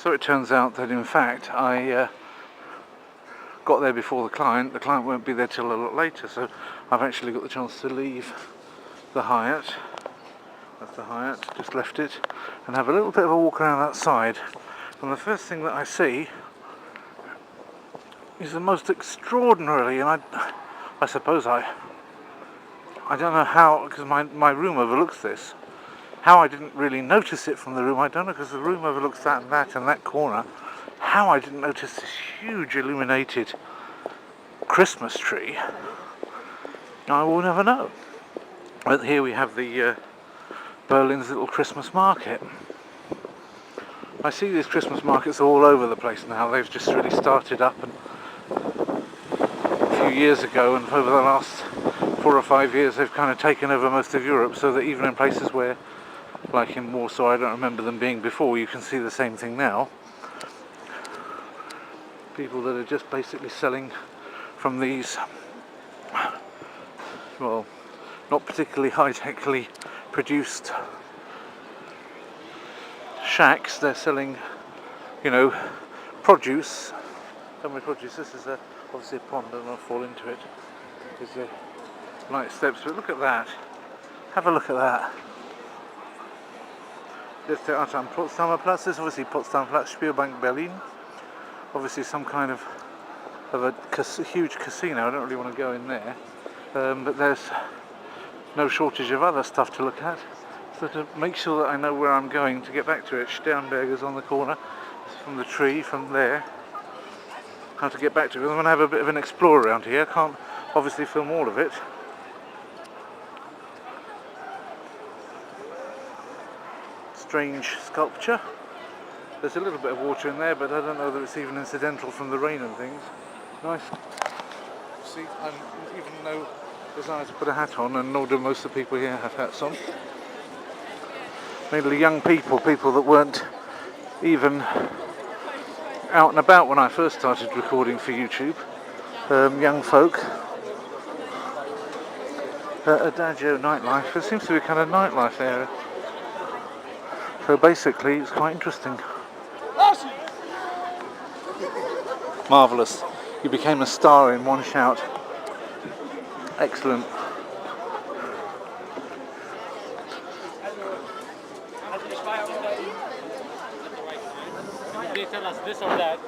So it turns out that in fact I got there before the client. The client won't be there till a lot later, so I've actually got the chance to leave the Hyatt. That's the Hyatt, just left it, and have a little bit of a walk around outside. And the first thing that I see is the most extraordinarily, and I suppose I don't know how, because my room overlooks this. How I didn't really notice it from the room, I don't know, because the room overlooks that and that corner. How I didn't notice this huge illuminated Christmas tree, I will never know. But here we have the Berlin's little Christmas market. I see these Christmas markets all over the place now. They've just really started up and a few years ago, and over the last 4 or 5 years they've kind of taken over most of Europe, so that even in places where, like in Warsaw, I don't remember them being before, you can see the same thing now. People that are just basically selling from these, well, not particularly high-techly produced shacks. They're selling, produce. Homemade produce. This is obviously a pond, I don't want to fall into it. There's light steps, but look at that. Have a look at that. This is am Potsdamer Platz. This is obviously Potsdamer Platz, Spielbank Berlin. Obviously some kind of a huge casino. I don't really want to go in there, but there's no shortage of other stuff to look at. So to make sure that I know where I'm going to get back to it, Sternberger's on the corner, from the tree, from there. How to get back to it. I'm going to have a bit of an explore around here. I can't obviously film all of it. Strange sculpture. There's a little bit of water in there, but I don't know that it's even incidental from the rain and things. Nice. See, even though desire to put a hat on, and nor do most of the people here have hats on. Mainly young people that weren't even out and about when I first started recording for YouTube. Young folk. Adagio nightlife. There seems to be a kind of nightlife area. So basically, it's quite interesting. Marvellous. You became a star in one shout. Excellent. Tell us this or that.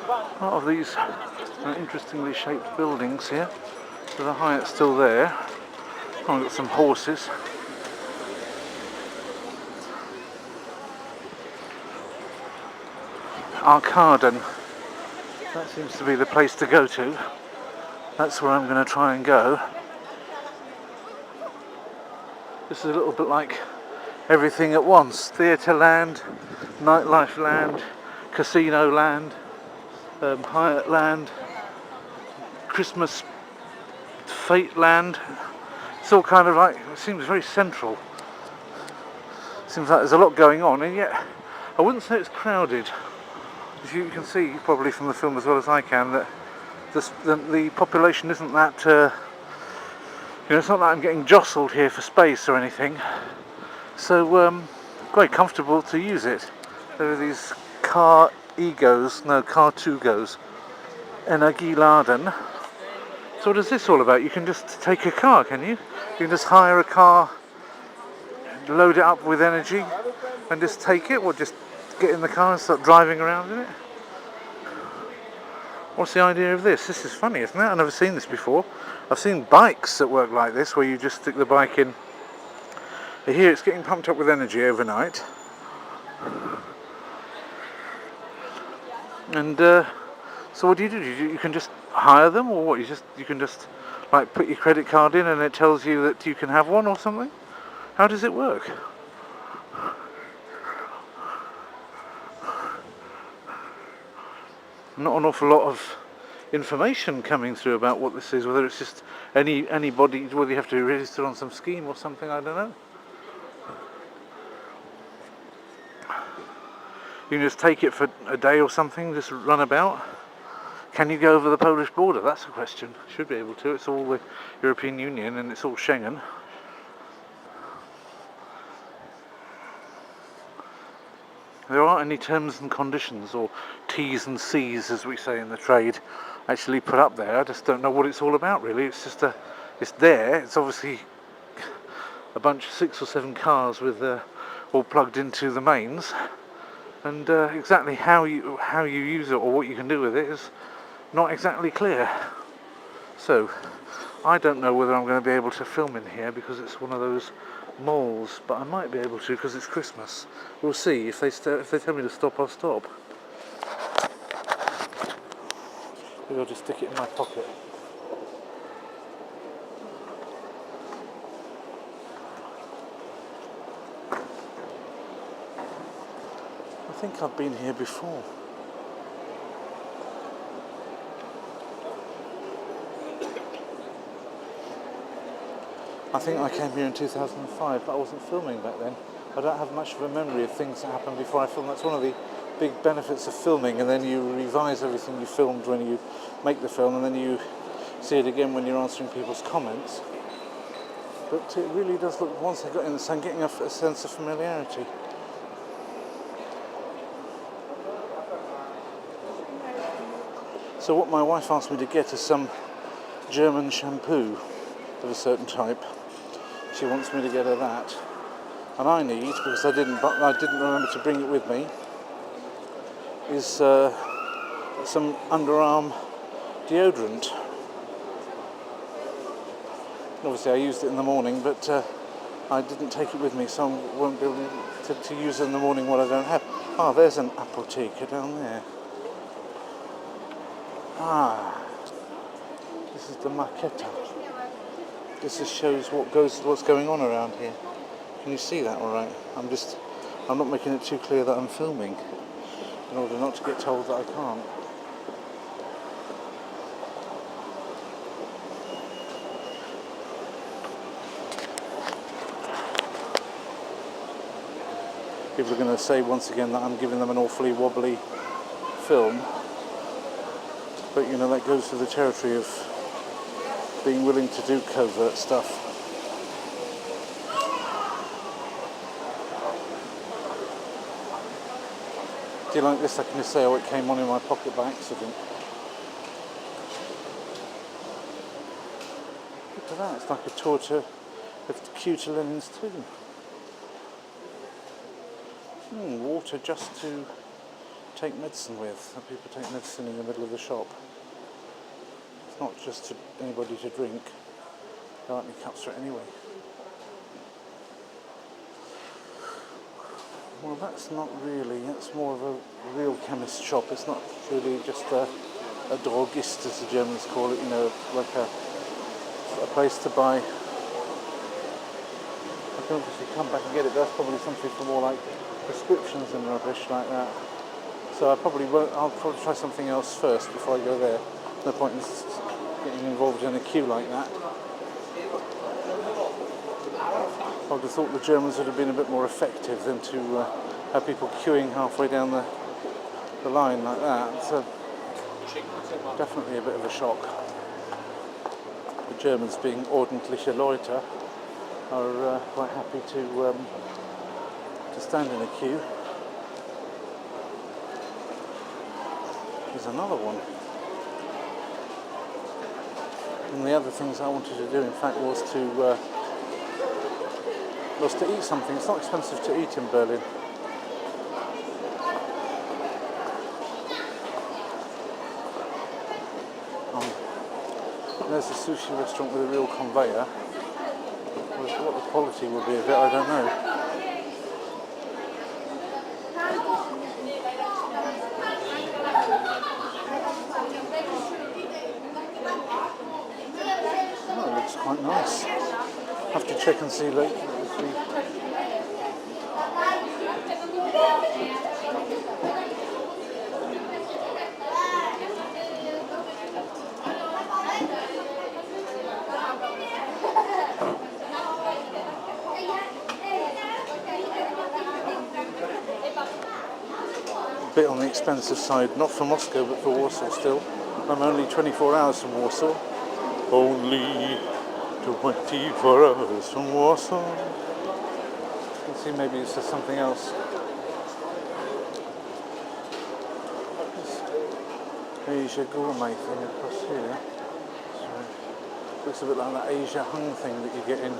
A lot of these interestingly shaped buildings here. So the Hyatt's still there. Oh, we've got some horses. Arkaden. That seems to be the place to go to. That's where I'm going to try and go. This is a little bit like everything at once. Theatre land, nightlife land, casino land, Hyatt land, Christmas fete land. It's all kind of like, it seems very central. Seems like there's a lot going on, and yet I wouldn't say it's crowded. As you can see, probably from the film as well as I can, that the population isn't that, it's not that I'm getting jostled here for space or anything. So, quite comfortable to use it. There are these car 2goes, Energieladen. So what is this all about? You can just take a car, can you? You can just hire a car, load it up with energy, and just take it, or just get in the car and start driving around in it. What's the idea of this? This is funny, isn't it? I've never seen this before. I've seen bikes that work like this, where you just stick the bike in. Here it's getting pumped up with energy overnight. And so what do? You can just hire them, or what? You can just like put your credit card in and it tells you that you can have one or something? How does it work? Not an awful lot of information coming through about what this is, whether it's just anybody, whether you have to be registered on some scheme or something, I don't know. You can just take it for a day or something, just run about. Can you go over the Polish border? That's the question. Should be able to. It's all the European Union and it's all Schengen. there aren't any terms and conditions, or T's and C's as we say in the trade, actually put up there. I just don't know what it's all about really. It's just it's there. It's obviously a bunch of 6 or 7 cars with all plugged into the mains, and exactly how you use it or what you can do with it is not exactly clear. So I don't know whether I'm going to be able to film in here because it's one of those malls, but I might be able to because it's Christmas. We'll see. If they tell me to stop, I'll stop. Maybe I'll just stick it in my pocket. I think I've been here before. I think I came here in 2005, but I wasn't filming back then. I don't have much of a memory of things that happened before I filmed. That's one of the big benefits of filming, and then you revise everything you filmed when you make the film, and then you see it again when you're answering people's comments. But it really does look, once I got in the sun, getting a sense of familiarity. So what my wife asked me to get is some German shampoo of a certain type. She wants me to get her that, and I need, because I didn't remember to bring it with me, is some underarm deodorant. Obviously I used it in the morning, but I didn't take it with me, so I won't be able to use it in the morning what I don't have. Ah, there's an apotheker down there. Ah, this is the maqueta. This just shows what's going on around here. Can you see that all right? I'm not making it too clear that I'm filming in order not to get told that I can't. People are going to say once again that I'm giving them an awfully wobbly film, but you know, that goes to the territory of being willing to do covert stuff. Do you like this? I can just say, oh, it came on in my pocket by accident. Look at that, it's like a tour to queue to Lenin's tomb. Water just to take medicine with. Some people take medicine in the middle of the shop. It's not just to anybody to drink. There aren't any cups for it anyway. Well, that's more of a real chemist shop. It's not really just a drogist, as the Germans call it, you know, like a place to buy. I can obviously come back and get it, but that's probably something for more like prescriptions and rubbish like that. So I'll probably try something else first before I go there. No point in getting involved in a queue like that. I would have thought the Germans would have been a bit more effective than to have people queuing halfway down the line like that. So definitely a bit of a shock. The Germans, being ordentliche Leute, are quite happy to stand in a queue. There's another one. And the other things I wanted to do, in fact, was to eat something. It's not expensive to eat in Berlin. There's a sushi restaurant with a real conveyor. What the quality will be of it, I don't know. Oh, it looks quite nice. Have to check and see later. A bit on the expensive side, not for Moscow but for Warsaw still. I'm only 24 hours from Warsaw. Only 24 hours from Warsaw. You can see maybe it's just something else. Asia gourmet thing across here. So, looks a bit like that Asia hung thing that you get in.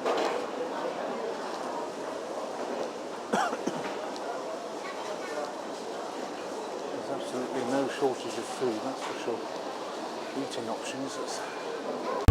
There's absolutely no shortage of food, that's for sure. Eating options.